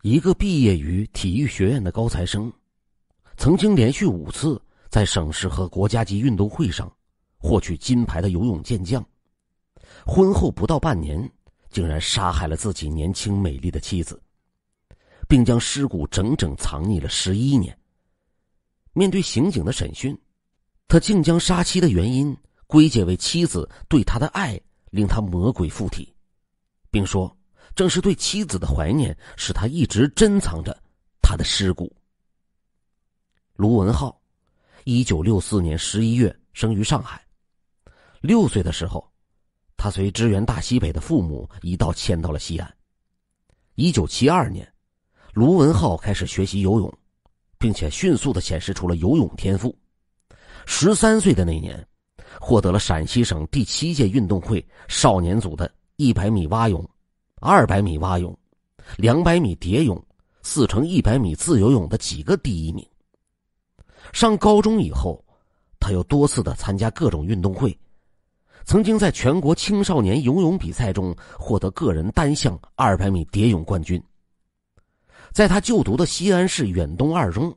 一个毕业于体育学院的高材生，曾经连续5次在省市和国家级运动会上获取金牌的游泳健将，婚后不到半年，竟然杀害了自己年轻美丽的妻子，并将尸骨整整藏匿了11年。面对刑警的审讯，他竟将杀妻的原因归结为妻子对他的爱令他魔鬼附体，并说正是对妻子的怀念使他一直珍藏着他的尸骨。卢文浩1964年11月生于上海，6岁的时候，他随支援大西北的父母一道迁到了西安。1972年，卢文浩开始学习游泳，并且迅速地显示出了游泳天赋。13岁的那年，获得了陕西省第7届运动会少年组的100米蛙泳、200米蛙泳、200米蝶泳、4×100米自由泳的几个第1名。上高中以后，他又多次的参加各种运动会，曾经在全国青少年游泳比赛中获得个人单项200米蝶泳冠军。在他就读的西安市远东二中，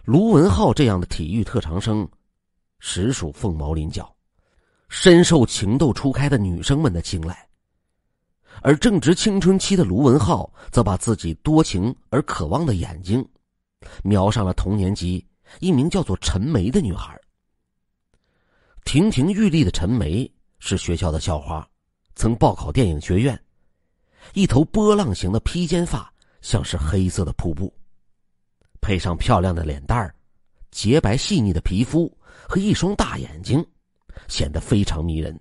卢文浩这样的体育特长生实属凤毛麟角，深受情窦初开的女生们的青睐。而正值青春期的卢文浩则把自己多情而渴望的眼睛瞄上了同年级一名叫做陈梅的女孩。亭亭玉立的陈梅是学校的校花，曾报考电影学院，一头波浪形的披肩发像是黑色的瀑布，配上漂亮的脸蛋儿、洁白细腻的皮肤和一双大眼睛，显得非常迷人。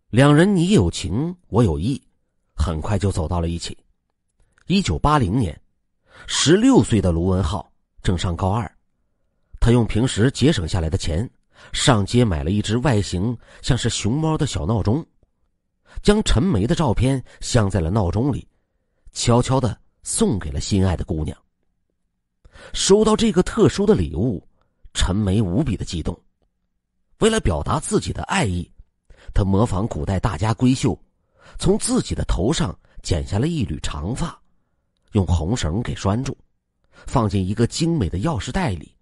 两人你有情我有意，很快就走到了一起。1980年，16岁的卢文浩正上高2，他用平时节省下来的钱上街买了一只外形像是熊猫的小闹钟，将陈梅的照片镶在了闹钟里，悄悄地送给了心爱的姑娘。收到这个特殊的礼物，陈梅无比的激动。为了表达自己的爱意，她模仿古代大家闺秀，从自己的头上剪下了一缕长发，用红绳给拴住，放进一个精美的钥匙袋里，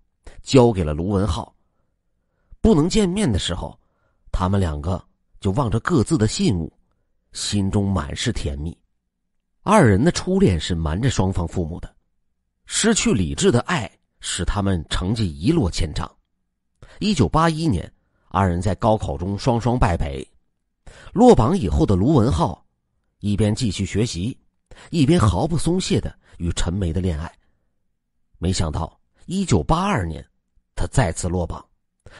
交给了卢文浩。不能见面的时候，他们两个就望着各自的信物，心中满是甜蜜。二人的初恋是瞒着双方父母的，失去理智的爱使他们成绩一落千丈。1981年，二人在高考中双双败北。落榜以后的卢文浩一边继续学习，一边毫不松懈地与陈梅的恋爱。没想到1982年他再次落榜，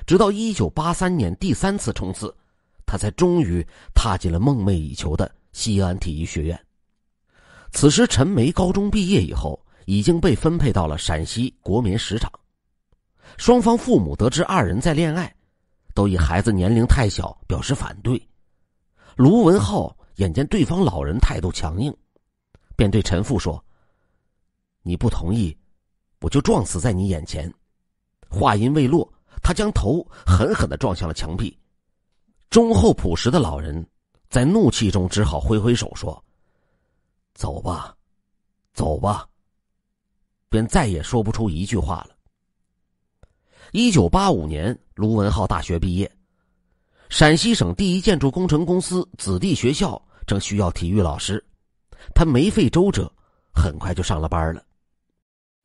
直到1983年第3次冲刺，他才终于踏进了梦寐以求的西安体育学院。此时陈梅高中毕业以后，已经被分配到了陕西国棉10厂。双方父母得知二人在恋爱，都以孩子年龄太小表示反对。卢文浩眼见对方老人态度强硬，便对陈父说：“你不同意，我就撞死在你眼前。”话音未落，他将头狠狠地撞向了墙壁。忠厚朴实的老人在怒气中只好挥挥手说：“走吧，走吧。”便再也说不出一句话了。1985年，卢文浩大学毕业，陕西省第一建筑工程公司子弟学校正需要体育老师，他没费周折，很快就上了班了。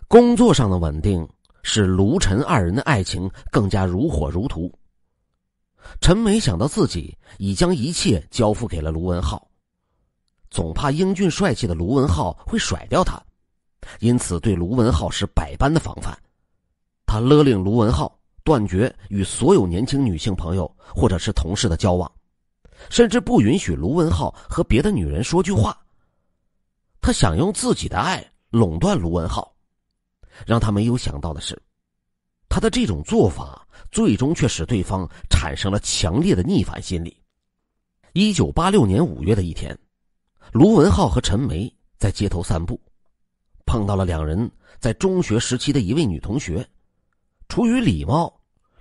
工作上的稳定使卢陈二人的爱情更加如火如荼。陈没想到自己已将一切交付给了卢文浩，总怕英俊帅气的卢文浩会甩掉他，因此对卢文浩是百般的防范。他勒令卢文浩断绝与所有年轻女性朋友或者是同事的交往，甚至不允许卢文浩和别的女人说句话。他想用自己的爱垄断卢文浩。让他没有想到的是，他的这种做法最终却使对方产生了强烈的逆反心理。1986年5月的一天，卢文浩和陈梅在街头散步，碰到了两人在中学时期的一位女同学。出于礼貌，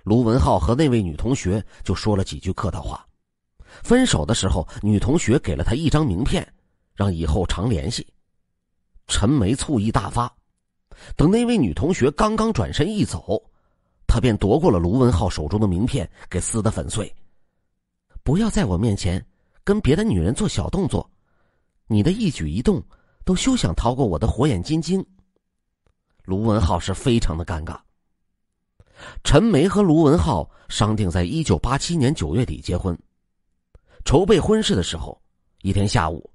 卢文浩和那位女同学就说了几句客套话。分手的时候，女同学给了他一张名片，让以后常联系。陈梅醋意大发，等那位女同学刚刚转身一走，他便夺过了卢文浩手中的名片，给撕得粉碎。不要在我面前跟别的女人做小动作，你的一举一动都休想逃过我的火眼金睛。卢文浩是非常的尴尬。陈梅和卢文浩商定在1987年9月底结婚。筹备婚事的时候，一天下午，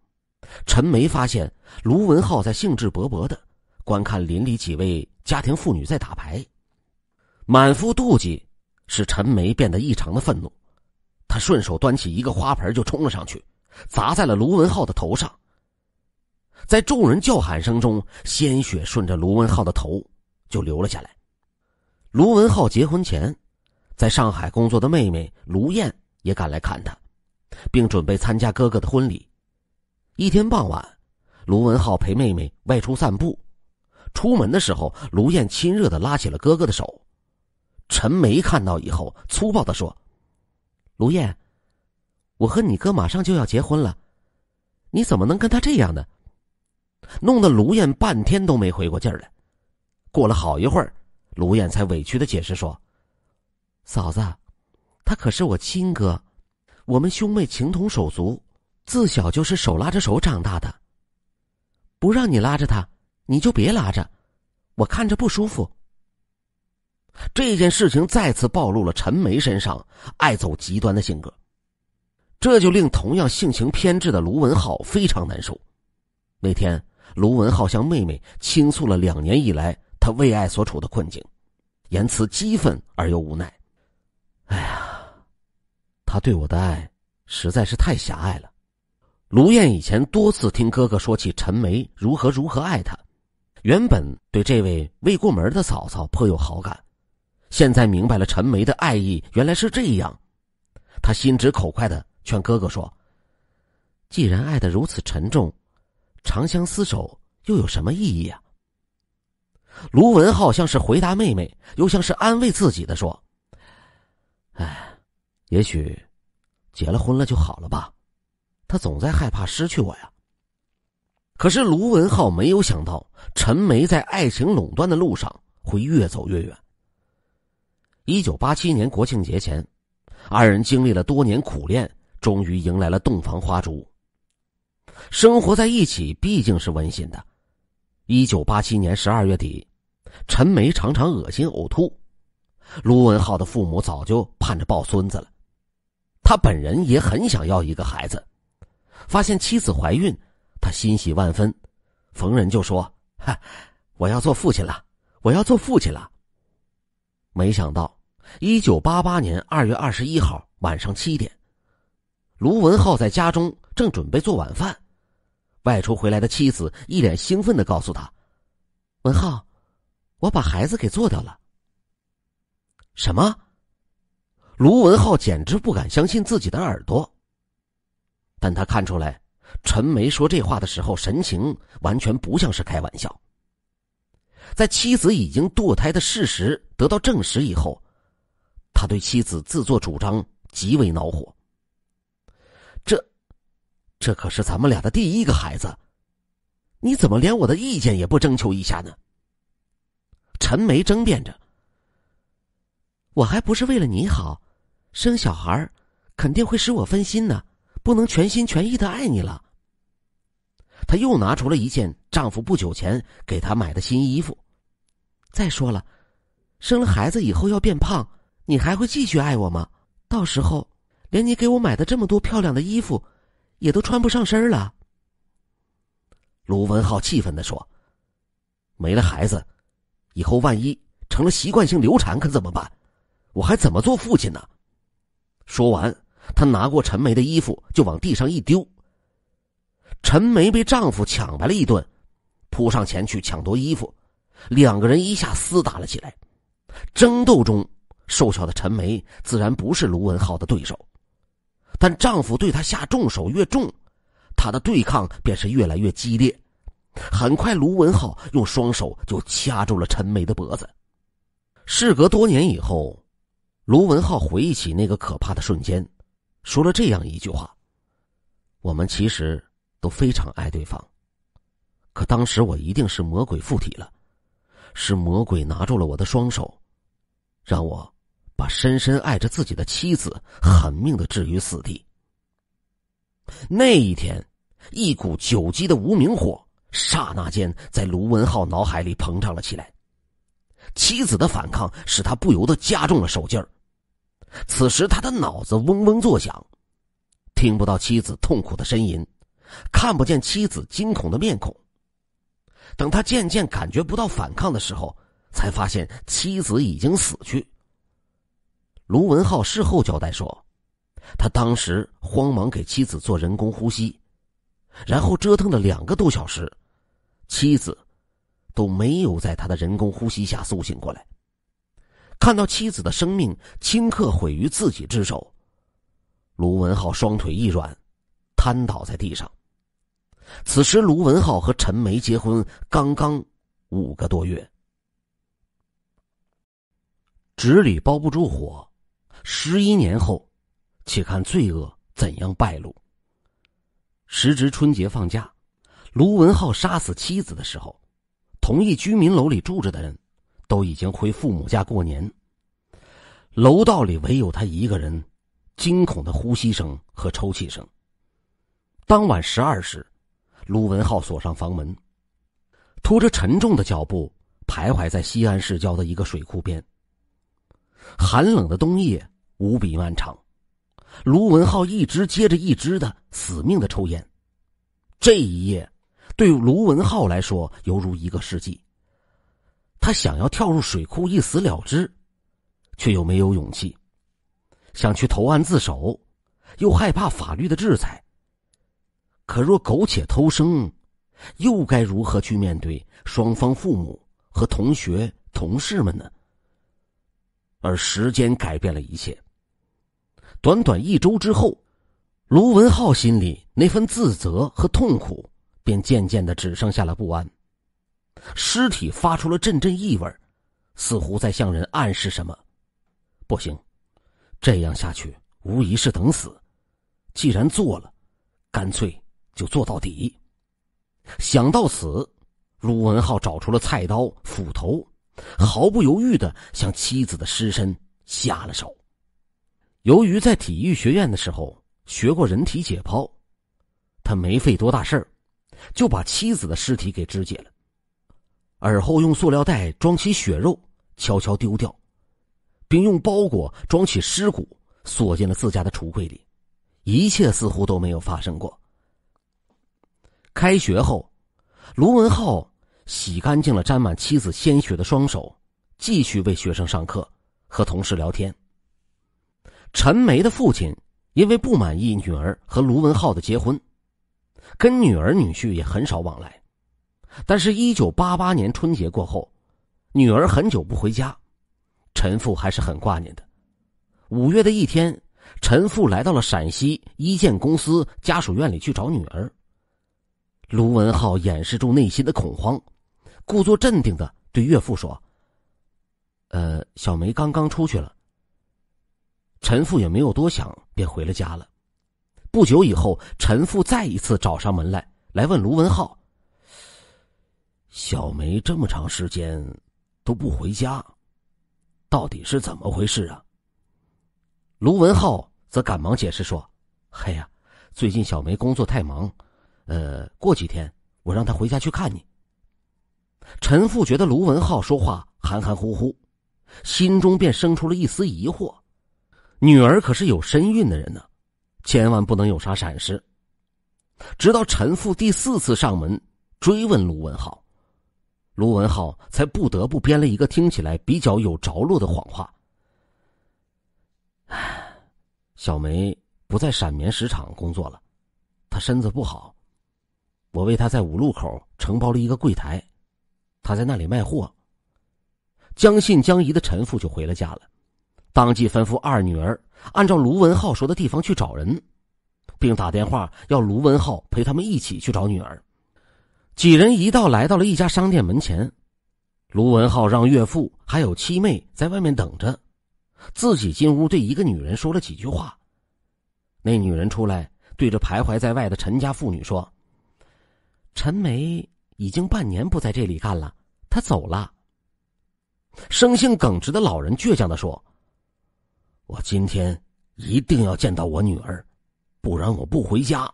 陈梅发现卢文浩在兴致勃勃地观看邻里几位家庭妇女在打牌，满腹妒忌使陈梅变得异常的愤怒。他顺手端起一个花盆就冲了上去，砸在了卢文浩的头上。在众人叫喊声中，鲜血顺着卢文浩的头就流了下来。卢文浩结婚前在上海工作的妹妹卢燕也赶来看他，并准备参加哥哥的婚礼。一天傍晚，卢文浩陪妹妹外出散步，出门的时候，卢燕亲热地拉起了哥哥的手。陈梅看到以后粗暴地说：卢燕，我和你哥马上就要结婚了，你怎么能跟他这样呢？弄得卢燕半天都没回过劲儿来。过了好一会儿，卢燕才委屈地解释说：嫂子，他可是我亲哥，我们兄妹情同手足，自小就是手拉着手长大的。不让你拉着他，你就别拉着，我看着不舒服。这件事情再次暴露了陈梅身上爱走极端的性格，这就令同样性情偏执的卢文浩非常难受。那天，卢文浩向妹妹倾诉了2年以来他为爱所处的困境，言辞激愤而又无奈。哎呀，他对我的爱实在是太狭隘了。卢燕以前多次听哥哥说起陈梅如何爱他，原本对这位未过门的嫂嫂颇有好感，现在明白了陈梅的爱意原来是这样，他心直口快地劝哥哥说：既然爱得如此沉重，长相厮守又有什么意义啊？卢文浩像是回答妹妹，又像是安慰自己的说：哎，也许结了婚了就好了吧，他总在害怕失去我呀。可是卢文浩没有想到，陈梅在爱情垄断的路上会越走越远。1987年国庆节前，二人经历了多年苦恋，终于迎来了洞房花烛。生活在一起毕竟是温馨的。1987年12月底，陈梅常常恶心呕吐，卢文浩的父母早就盼着抱孙子了，他本人也很想要一个孩子。发现妻子怀孕，他欣喜万分，逢人就说：我要做父亲了，我要做父亲了。没想到1988年2月21号晚上7点，卢文浩在家中正准备做晚饭，外出回来的妻子一脸兴奋地告诉他：文浩，我把孩子给做掉了。什么？卢文浩简直不敢相信自己的耳朵。但他看出来，陈梅说这话的时候神情完全不像是开玩笑。在妻子已经堕胎的事实得到证实以后，他对妻子自作主张极为恼火。这可是咱们俩的第一个孩子，你怎么连我的意见也不征求一下呢？陈梅争辩着：我还不是为了你好，生小孩肯定会使我分心呢，不能全心全意的爱你了。她又拿出了一件丈夫不久前给她买的新衣服。再说了，生了孩子以后要变胖，你还会继续爱我吗？到时候连你给我买的这么多漂亮的衣服也都穿不上身了。卢文浩气愤地说：没了孩子，以后万一成了习惯性流产可怎么办？我还怎么做父亲呢？说完，他拿过陈梅的衣服就往地上一丢。陈梅被丈夫抢白了一顿，扑上前去抢夺衣服，两个人一下厮打了起来。争斗中，瘦小的陈梅自然不是卢文浩的对手，但丈夫对她下重手越重，她的对抗便是越来越激烈。很快，卢文浩用双手就掐住了陈梅的脖子。事隔多年以后，卢文浩回忆起那个可怕的瞬间，说了这样一句话：我们其实都非常爱对方，可当时我一定是魔鬼附体了，是魔鬼拿住了我的双手，让我把深深爱着自己的妻子狠命地置于死地。那一天，一股久积的无名火刹那间在卢文浩脑海里膨胀了起来。妻子的反抗使他不由得加重了手劲儿。此时他的脑子嗡嗡作响，听不到妻子痛苦的呻吟，看不见妻子惊恐的面孔。等他渐渐感觉不到反抗的时候，才发现妻子已经死去。卢文浩事后交代说，他当时慌忙给妻子做人工呼吸，然后折腾了2个多小时，妻子都没有在他的人工呼吸下苏醒过来。看到妻子的生命顷刻毁于自己之手，卢文浩双腿一软，瘫倒在地上。此时卢文浩和陈梅结婚刚刚5个多月。纸里包不住火，11年后，且看罪恶怎样败露。时值春节放假，卢文浩杀死妻子的时候，同一居民楼里住着的人都已经回父母家过年，楼道里唯有他一个人，惊恐的呼吸声和抽泣声。当晚12时，卢文浩锁上房门，拖着沉重的脚步徘徊在西安市郊的一个水库边。寒冷的冬夜无比漫长，卢文浩一支接着一支的死命的抽烟。这一夜对卢文浩来说犹如一个世纪。他想要跳入水库一死了之，却又没有勇气，想去投案自首，又害怕法律的制裁。可若苟且偷生，又该如何去面对双方父母和同学同事们呢？而时间改变了一切。短短1周之后，卢文浩心里那份自责和痛苦便渐渐的只剩下了不安。尸体发出了阵阵异味，似乎在向人暗示什么。不行，这样下去无疑是等死，既然做了，干脆就做到底。想到此，卢文浩找出了菜刀斧头，毫不犹豫地向妻子的尸身下了手。由于在体育学院的时候学过人体解剖，他没费多大事儿，就把妻子的尸体给肢解了，而后用塑料袋装起血肉，悄悄丢掉，并用包裹装起尸骨，锁进了自家的橱柜里。一切似乎都没有发生过。开学后，卢文浩洗干净了沾满妻子鲜血的双手，继续为学生上课，和同事聊天。陈梅的父亲因为不满意女儿和卢文浩的结婚，跟女儿女婿也很少往来。但是1988年春节过后，女儿很久不回家，陈父还是很挂念的。5月的一天，陈父来到了陕西一建公司家属院里去找女儿。卢文浩掩饰住内心的恐慌，故作镇定的对岳父说：小梅刚刚出去了。陈父也没有多想，便回了家了。不久以后，陈父再一次找上门来问卢文浩：小梅这么长时间都不回家，到底是怎么回事啊？卢文浩则赶忙解释说：嘿呀，最近小梅工作太忙，过几天我让她回家去看你。陈父觉得卢文浩说话含含糊糊，心中便生出了一丝疑惑。女儿可是有身孕的人呢，千万不能有啥闪失。直到陈父第4次上门追问卢文浩，卢文浩才不得不编了一个听起来比较有着落的谎话：小梅不在闪棉石厂工作了，她身子不好，我为她在5路口承包了一个柜台，她在那里卖货。将信将疑的陈父就回了家了，当即吩咐2女儿按照卢文浩说的地方去找人，并打电话要卢文浩陪他们一起去找女儿。几人一道来到了一家商店门前，卢文浩让岳父还有妻妹在外面等着，自己进屋对一个女人说了几句话。那女人出来对着徘徊在外的陈家妇女说：陈梅已经半年不在这里干了，他走了。生性耿直的老人倔强地说：我今天一定要见到我女儿，不然我不回家。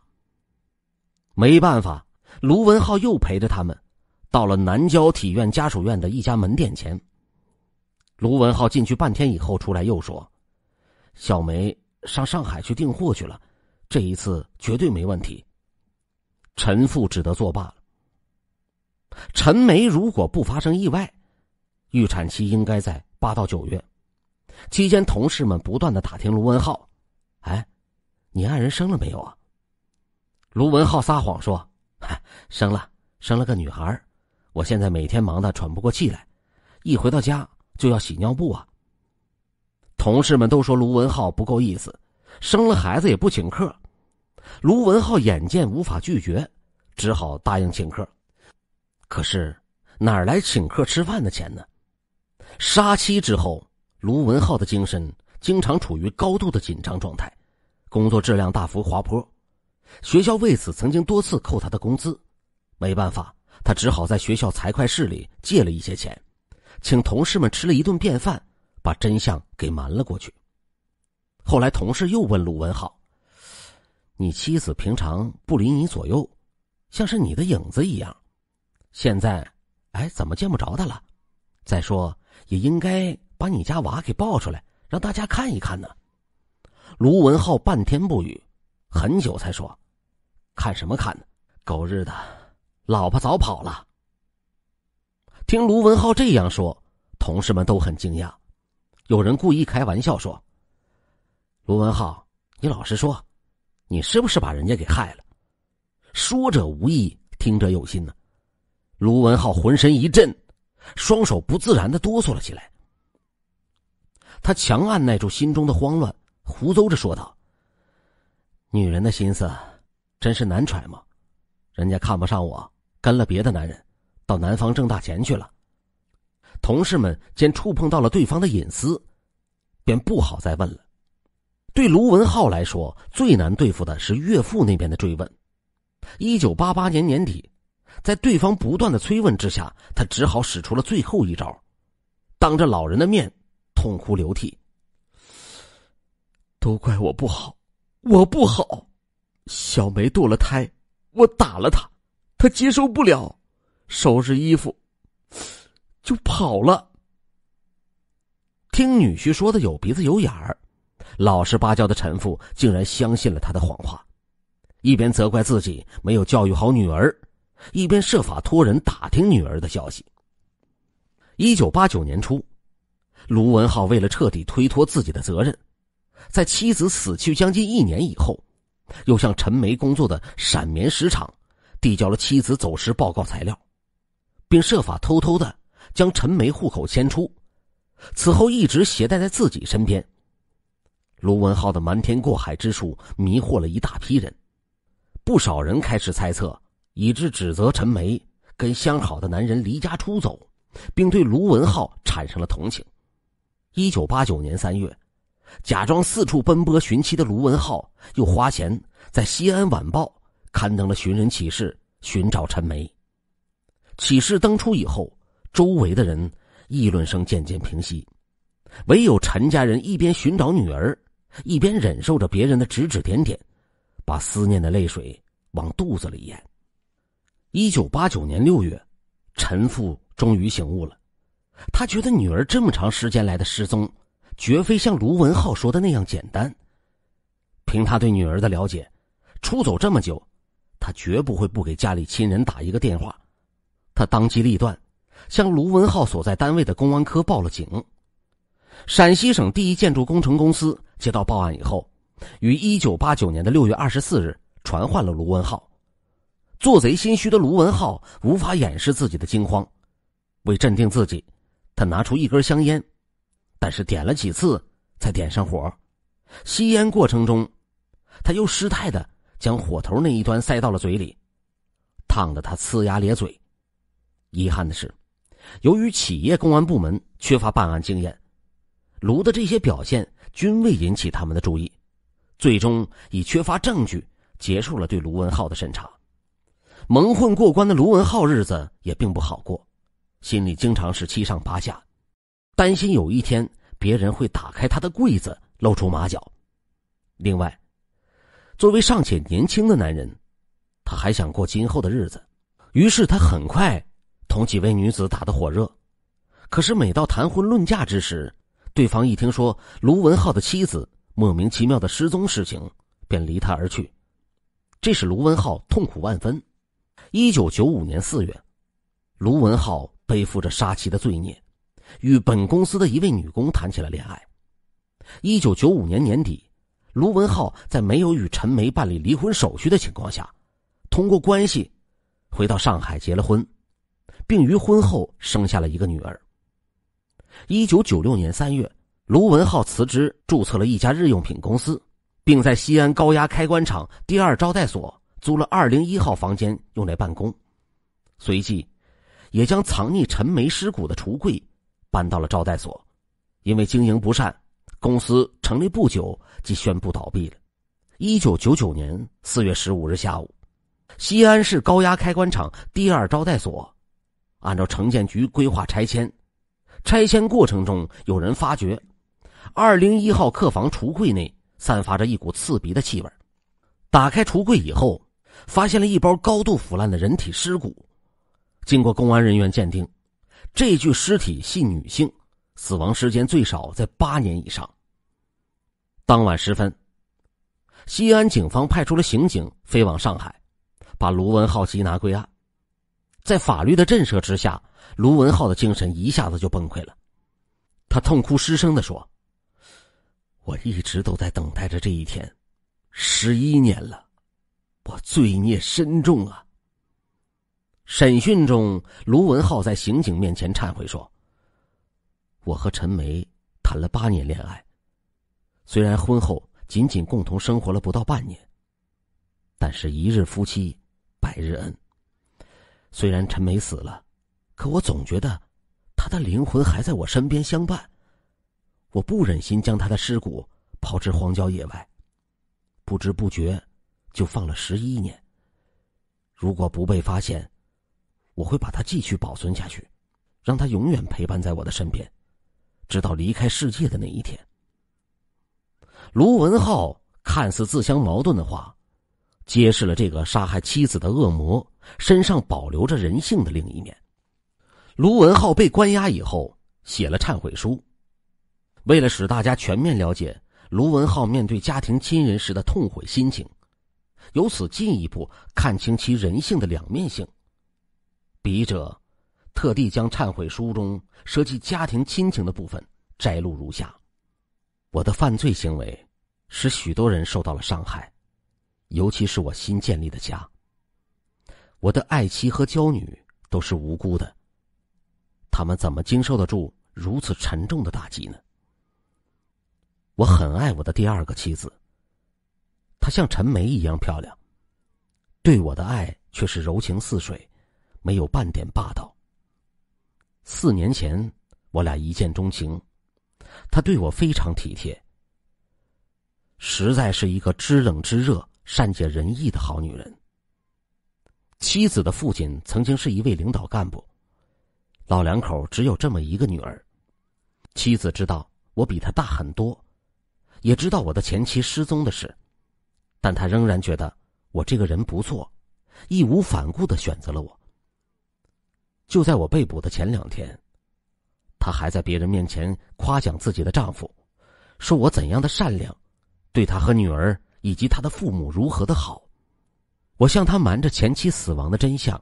没办法，卢文浩又陪着他们到了南郊体院家属院的一家门店前。卢文浩进去半天以后出来又说：小梅上上海去订货去了，这一次绝对没问题。陈父只得作罢了。陈梅如果不发生意外，预产期应该在8到9月。期间同事们不断地打听卢文浩：哎，你爱人生了没有啊？卢文浩撒谎说：生了个女孩，我现在每天忙得喘不过气来，一回到家就要洗尿布啊。同事们都说卢文浩不够意思，生了孩子也不请客。卢文浩眼见无法拒绝，只好答应请客。可是哪来请客吃饭的钱呢？杀妻之后，卢文浩的精神经常处于高度的紧张状态，工作质量大幅滑坡。学校为此曾经多次扣他的工资，没办法，他只好在学校财会室里借了一些钱，请同事们吃了一顿便饭，把真相给瞒了过去。后来同事又问卢文浩：你妻子平常不离你左右，像是你的影子一样，现在怎么见不着他了？再说也应该把你家娃给抱出来让大家看一看呢。卢文浩半天不语，很久才说：看什么看呢？狗日的，老婆早跑了。听卢文浩这样说，同事们都很惊讶。有人故意开玩笑说：卢文浩，你老实说，你是不是把人家给害了？说者无意，听者有心呢。卢文浩浑身一震，双手不自然地哆嗦了起来。他强按耐住心中的慌乱，胡诌着说道：女人的心思真是难揣摩，人家看不上我，跟了别的男人到南方挣大钱去了。同事们见触碰到了对方的隐私，便不好再问了。对卢文浩来说，最难对付的是岳父那边的追问。1988年年底，在对方不断的催问之下，他只好使出了最后一招，当着老人的面痛哭流涕：都怪我不好，我不好，小梅堕了胎，我打了她，她接受不了，收拾衣服就跑了。听女婿说的有鼻子有眼儿，老实巴交的陈父竟然相信了他的谎话，一边责怪自己没有教育好女儿，一边设法托人打听女儿的消息。1989年初，卢文浩为了彻底推脱自己的责任，在妻子死去将近1年以后，又向陈梅工作的闪棉石厂递交了妻子走失报告材料，并设法偷偷的将陈梅户口迁出，此后一直携带在自己身边。卢文浩的瞒天过海之术迷惑了一大批人，不少人开始猜测，以致指责陈梅跟相好的男人离家出走，并对卢文浩产生了同情。1989年3月，假装四处奔波寻妻的卢文浩又花钱在西安晚报刊登了寻人启事，寻找陈梅。启事登出以后，周围的人议论声渐渐平息，唯有陈家人一边寻找女儿，一边忍受着别人的指指点点，把思念的泪水往肚子里咽。1989年6月，陈父终于醒悟了，他觉得女儿这么长时间来的失踪，绝非像卢文浩说的那样简单。凭他对女儿的了解，出走这么久，他绝不会不给家里亲人打一个电话。他当机立断，向卢文浩所在单位的公安科报了警。陕西省第一建筑工程公司接到报案以后，于1989年6月24日传唤了卢文浩。做贼心虚的卢文浩无法掩饰自己的惊慌，为镇定自己，他拿出一根香烟，但是点了几次才点上火。吸烟过程中，他又失态地将火头那一端塞到了嘴里，烫得他呲牙咧嘴。遗憾的是，由于企业公安部门缺乏办案经验，卢的这些表现均未引起他们的注意，最终以缺乏证据结束了对卢文浩的审查。蒙混过关的卢文浩日子也并不好过，心里经常是七上八下，担心有一天别人会打开他的柜子露出马脚。另外，作为尚且年轻的男人，他还想过今后的日子，于是他很快同几位女子打得火热。可是每到谈婚论嫁之时，对方一听说卢文浩的妻子莫名其妙的失踪事情，便离他而去，这使卢文浩痛苦万分。1995年4月，卢文浩背负着杀妻的罪孽，与本公司的一位女工谈起了恋爱。1995年年底，卢文浩在没有与陈梅办理离婚手续的情况下，通过关系回到上海结了婚，并于婚后生下了一个女儿。1996年3月，卢文浩辞职，注册了一家日用品公司，并在西安高压开关厂第2招待所租了201号房间用来办公，随即也将藏匿陈梅尸骨的橱柜搬到了招待所。因为经营不善，公司成立不久即宣布倒闭了。1999年4月15日下午，西安市高压开关厂第2招待所按照城建局规划拆迁，拆迁过程中有人发觉201号客房橱柜内散发着一股刺鼻的气味，打开橱柜以后，发现了一包高度腐烂的人体尸骨。经过公安人员鉴定，这具尸体系女性，死亡时间最少在8年以上。当晚时分，西安警方派出了刑警飞往上海，把卢文浩缉拿归案。在法律的震慑之下，卢文浩的精神一下子就崩溃了。他痛哭失声地说：“我一直都在等待着这一天，11年了，我罪孽深重啊。”审讯中，卢文浩在刑警面前忏悔说：“我和陈梅谈了8年恋爱，虽然婚后仅仅共同生活了不到半年，但是一日夫妻百日恩。虽然陈梅死了，可我总觉得她的灵魂还在我身边相伴，我不忍心将她的尸骨抛至荒郊野外，不知不觉就放了11年。如果不被发现，我会把它继续保存下去，让它永远陪伴在我的身边，直到离开世界的那一天。”卢文浩看似自相矛盾的话，揭示了这个杀害妻子的恶魔身上保留着人性的另一面。卢文浩被关押以后，写了忏悔书，为了使大家全面了解卢文浩面对家庭亲人时的痛悔心情，由此进一步看清其人性的两面性，笔者特地将忏悔书中涉及家庭亲情的部分摘录如下：我的犯罪行为使许多人受到了伤害，尤其是我新建立的家。我的爱妻和娇女都是无辜的，他们怎么经受得住如此沉重的打击呢？我很爱我的第2个妻子，她像陈梅一样漂亮，对我的爱却是柔情似水，没有半点霸道。4年前我俩一见钟情，她对我非常体贴，实在是一个知冷知热、善解人意的好女人。妻子的父亲曾经是一位领导干部，老两口只有这么一个女儿。妻子知道我比她大很多，也知道我的前妻失踪的事，但她仍然觉得我这个人不错，义无反顾地选择了我。就在我被捕的前2天，她还在别人面前夸奖自己的丈夫，说我怎样的善良，对她和女儿以及她的父母如何的好。我向她瞒着前妻死亡的真相，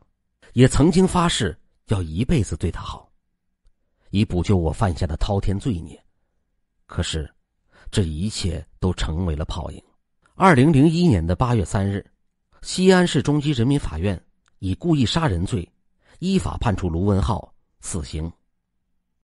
也曾经发誓要一辈子对她好，以补救我犯下的滔天罪孽。可是这一切都成为了泡影。2001年8月3日，西安市中级人民法院以故意杀人罪依法判处卢文浩死刑。